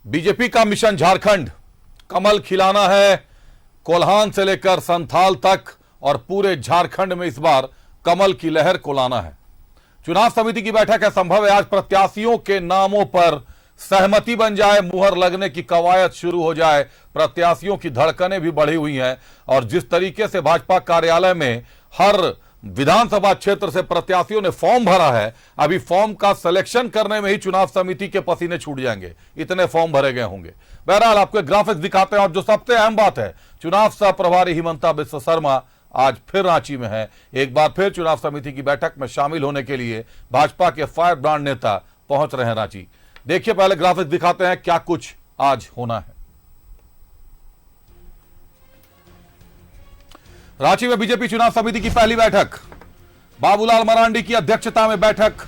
BJP का mission Jharkhand, कमल खिलाना है कोल्हान से लेकर संथाल तक और पूरे झारखंड में इस बार कमल की लहर को लाना है। चुनाव समिति की बैठक है, संभव है आज प्रत्याशियों के नामों पर सहमति बन जाए, मुहर लगने की कवायद शुरू हो जाए। प्रत्याशियों की धड़कनें भी बढ़ी हुई हैं और जिस तरीके से भाजपा कार्यालय में हर विधानसभा क्षेत्र से प्रत्याशियों ने फॉर्म भरा है, अभी फॉर्म का सिलेक्शन करने में ही चुनाव समिति के पसीने छूट जाएंगे, इतने फॉर्म भरे गए होंगे। बहरहाल आपको ग्राफिक्स दिखाते हैं और जो सबसे अहम बात है, चुनाव सह प्रभारी हिमंता बिस्वा शर्मा आज फिर रांची में है। एक बार फिर चुनाव समिति की बैठक में शामिल होने के लिए भाजपा के फायर ब्रांड नेता पहुंच रहे हैं रांची। देखिए, पहले ग्राफिक्स दिखाते हैं क्या कुछ आज होना है। रांची में बीजेपी चुनाव समिति की पहली बैठक, बाबूलाल मरांडी की अध्यक्षता में बैठक।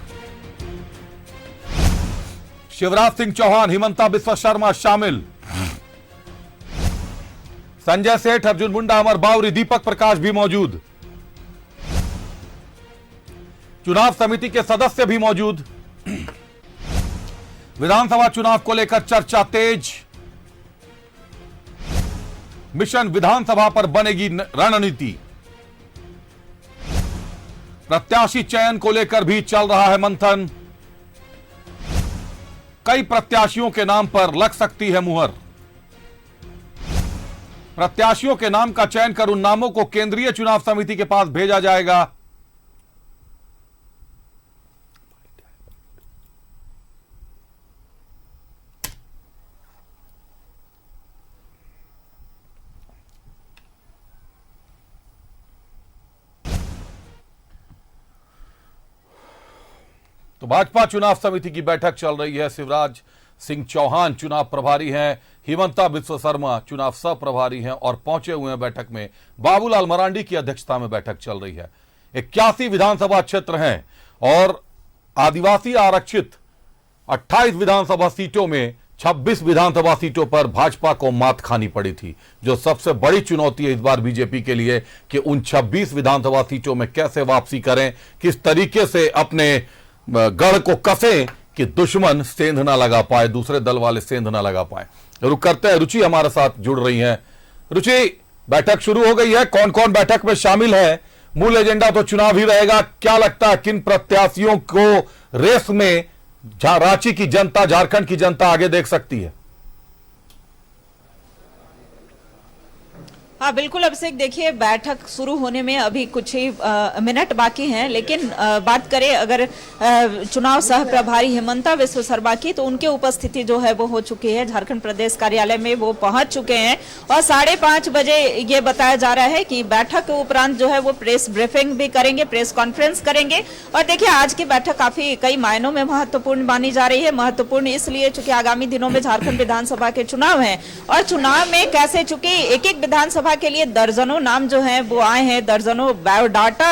शिवराज सिंह चौहान, हिमंता बिस्वा शर्मा शामिल, संजय सेठ, अर्जुन मुंडा, अमर बावरी, दीपक प्रकाश भी मौजूद, चुनाव समिति के सदस्य भी मौजूद। विधानसभा चुनाव को लेकर चर्चा तेज, मिशन विधानसभा पर बनेगी रणनीति, प्रत्याशी चयन को लेकर भी चल रहा है मंथन, कई प्रत्याशियों के नाम पर लग सकती है मुहर। प्रत्याशियों के नाम का चयन कर उन नामों को केंद्रीय चुनाव समिति के पास भेजा जाएगा। तो भाजपा चुनाव समिति की बैठक चल रही है। शिवराज सिंह चौहान चुनाव प्रभारी हैं, हिमंता बिस्वा शर्मा चुनाव सह प्रभारी हैं और पहुंचे हुए हैं बैठक में। बाबूलाल मरांडी की अध्यक्षता में बैठक चल रही है। 81 विधानसभा क्षेत्र हैं और आदिवासी आरक्षित 28 विधानसभा सीटों में 26 विधानसभा सीटों पर भाजपा को मात खानी पड़ी थी। जो सबसे बड़ी चुनौती है इस बार बीजेपी के लिए कि उन 26 विधानसभा सीटों में कैसे वापसी करें, किस तरीके से अपने गढ़ को कसें कि दुश्मन सेंध ना लगा पाए, दूसरे दल वाले सेंध ना लगा पाए। रुक करते हैं, रुचि हमारे साथ जुड़ रही हैं। रुचि, बैठक शुरू हो गई है, कौन कौन बैठक में शामिल है? मूल एजेंडा तो चुनाव ही रहेगा। क्या लगता है किन प्रत्याशियों को रेस में रांची की जनता, झारखंड की जनता आगे देख सकती है? हाँ बिल्कुल अभिषेक, देखिए बैठक शुरू होने में अभी कुछ ही मिनट बाकी हैं, लेकिन बात करें अगर चुनाव सह प्रभारी हिमंता बिस्वा शर्मा की, तो उनके उपस्थिति जो है वो हो चुकी है। झारखंड प्रदेश कार्यालय में वो पहुंच चुके हैं और 5:30 बजे ये बताया जा रहा है कि बैठक के उपरांत जो है वो प्रेस ब्रीफिंग भी करेंगे, प्रेस कॉन्फ्रेंस करेंगे। और देखिए आज की बैठक काफी कई मायनों में महत्वपूर्ण मानी जा रही है। महत्वपूर्ण इसलिए चूंकि आगामी दिनों में झारखंड विधानसभा के चुनाव है और चुनाव में कैसे चूंकि एक एक विधानसभा के लिए दर्जनों नाम जो हैं वो आए हैं, दर्जनों बायोडाटा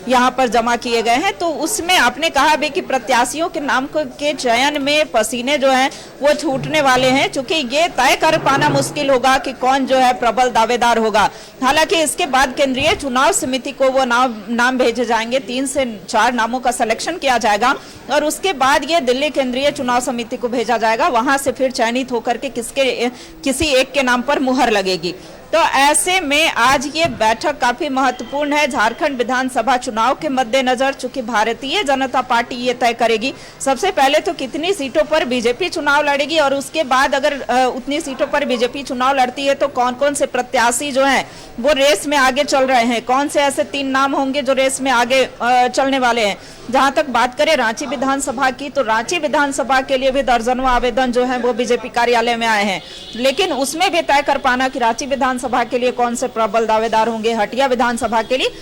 यहां पर जमा किए गए हैं, तो उसमें आपने कहा भी कि प्रत्याशियों के नाम के चयन में पसीने जो हैं वो छूटने वाले हैं, क्योंकि ये तय कर पाना मुश्किल होगा कि कौन जो है प्रबल दावेदार होगा। हालांकि इसके बाद केंद्रीय चुनाव समिति को वो नाम भेजे जाएंगे, 3 से 4 नामों का सिलेक्शन किया जाएगा और उसके बाद ये दिल्ली केंद्रीय चुनाव समिति को भेजा जाएगा। वहां से फिर चयनित होकर के किसी एक के नाम पर मुहर लगेगी। तो ऐसे में आज ये बैठक काफी महत्वपूर्ण है झारखंड विधानसभा चुनाव के मद्देनजर, चूंकि भारतीय जनता पार्टी ये तय करेगी सबसे पहले तो कितनी सीटों पर बीजेपी चुनाव लड़ेगी और उसके बाद अगर उतनी सीटों पर बीजेपी चुनाव लड़ती है तो कौन कौन से प्रत्याशी जो हैं वो रेस में आगे चल रहे हैं, कौन से ऐसे 3 नाम होंगे जो रेस में आगे चलने वाले हैं। जहां तक बात करें रांची विधानसभा की, तो रांची विधानसभा के लिए भी दर्जनों आवेदन जो हैं वो बीजेपी कार्यालय में आए हैं, लेकिन उसमें भी तय कर पाना कि रांची विधानसभा के लिए कौन से प्रबल दावेदार होंगे, हटिया विधानसभा के लिए,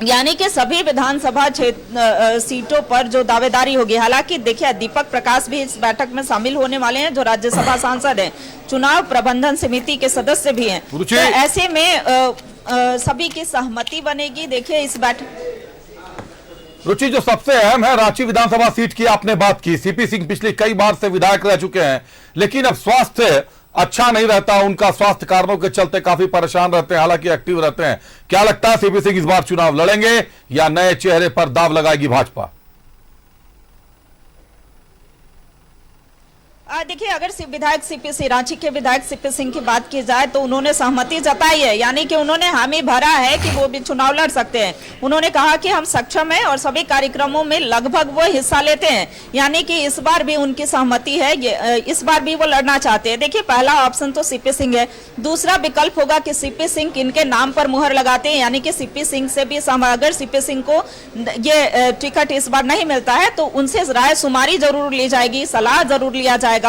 यानी कि सभी विधानसभा सीटों पर जो दावेदारी होगी। हालांकि देखिए दीपक प्रकाश भी इस बैठक में शामिल होने वाले हैं, जो राज्यसभा सांसद हैं, चुनाव प्रबंधन समिति के सदस्य भी हैं। तो ऐसे में सभी की सहमति बनेगी। देखिए इस बैठक रुचि, जो सबसे अहम है, रांची विधानसभा सीट की आपने बात की। सीपी सिंह पिछले कई बार से विधायक रह चुके हैं, लेकिन अब स्वास्थ्य अच्छा नहीं रहता, उनका स्वास्थ्य कारणों के चलते काफी परेशान रहते हैं, हालांकि एक्टिव रहते हैं। क्या लगता है सीपी सिंह इस बार चुनाव लड़ेंगे या नए चेहरे पर दाव लगाएगी भाजपा? देखिए, अगर विधायक सीपी सिंह, रांची के विधायक सीपी सिंह की बात की जाए तो उन्होंने सहमति जताई है, यानी कि उन्होंने हामी भरा है कि वो भी चुनाव लड़ सकते हैं। उन्होंने कहा कि हम सक्षम हैं और सभी कार्यक्रमों में लगभग वो हिस्सा लेते हैं, यानी कि इस बार भी उनकी सहमति है, इस बार भी वो लड़ना चाहते हैं। देखिए, पहला ऑप्शन तो सीपी सिंह है, दूसरा विकल्प होगा कि सीपी सिंह इनके नाम पर मुहर लगाते हैं, यानी कि सीपी सिंह से भी अगर सीपी सिंह को ये टिकट इस बार नहीं मिलता है तो उनसे राय शुमारी जरूर ली जाएगी, सलाह जरूर लिया जाएगा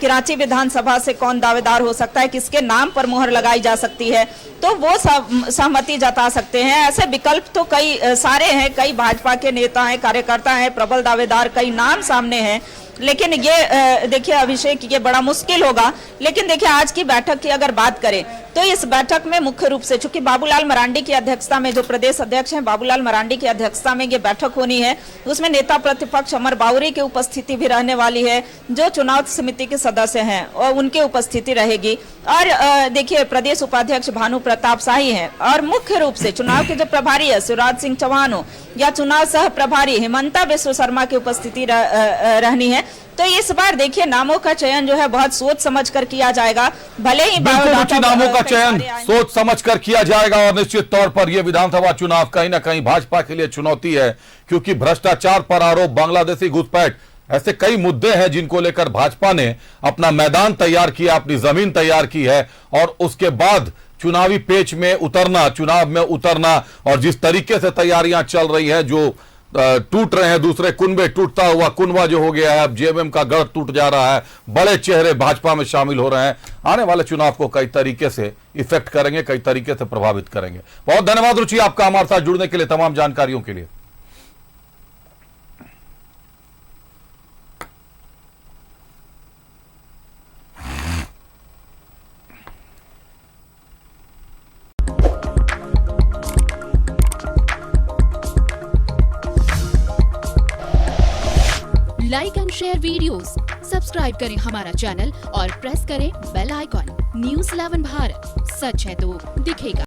कि रांची विधानसभा से कौन दावेदार हो सकता है, किसके नाम पर मुहर लगाई जा सकती है, तो वो सहमति जता सकते हैं। ऐसे विकल्प तो कई सारे हैं, कई भाजपा के नेता हैं, कार्यकर्ता हैं, प्रबल दावेदार, कई नाम सामने हैं, लेकिन ये देखिए अभिषेक, ये बड़ा मुश्किल होगा। लेकिन देखिए, आज की बैठक की अगर बात करें तो इस बैठक में मुख्य रूप से, चूंकि बाबूलाल मरांडी की अध्यक्षता में, जो प्रदेश अध्यक्ष हैं बाबूलाल मरांडी की अध्यक्षता में ये बैठक होनी है, उसमें नेता प्रतिपक्ष अमर बाउरी की उपस्थिति भी रहने वाली है, जो चुनाव समिति के सदस्य हैं और उनकी उपस्थिति रहेगी। और देखिए, प्रदेश उपाध्यक्ष भानु प्रताप शाही हैं, और मुख्य रूप से चुनाव के जो प्रभारी है शिवराज सिंह चौहान हो या चुनाव सह प्रभारी हिमंता बिस्व शर्मा की उपस्थिति रहनी है। तो इस बार देखिए, नामों का चयन जो है बहुत सोच समझ कर किया जाएगा, भले ही नामों का चयन सोच समझ कर किया जाएगा। और निश्चित तौर पर यह विधानसभा चुनाव कहीं ना कहीं भाजपा के लिए चुनौती है, क्योंकि भ्रष्टाचार पर आरोप, बांग्लादेशी घुसपैठ, ऐसे कई मुद्दे हैं जिनको लेकर भाजपा ने अपना मैदान तैयार किया, अपनी जमीन तैयार की है, और उसके बाद चुनावी पेच में उतरना, चुनाव में उतरना, और जिस तरीके से तैयारियां चल रही है, जो टूट रहे हैं दूसरे कुनबे, टूटता हुआ कुनबा जो हो गया है, अब जेएमएम का गढ़ टूट जा रहा है, बड़े चेहरे भाजपा में शामिल हो रहे हैं, आने वाले चुनाव को कई तरीके से इफेक्ट करेंगे, कई तरीके से प्रभावित करेंगे। बहुत धन्यवाद रुचि आपका हमारे साथ जुड़ने के लिए, तमाम जानकारियों के लिए। Like and share videos, subscribe करें हमारा चैनल और प्रेस करें बेल आइकॉन। न्यूज़ 11 भारत, सच है तो दिखेगा।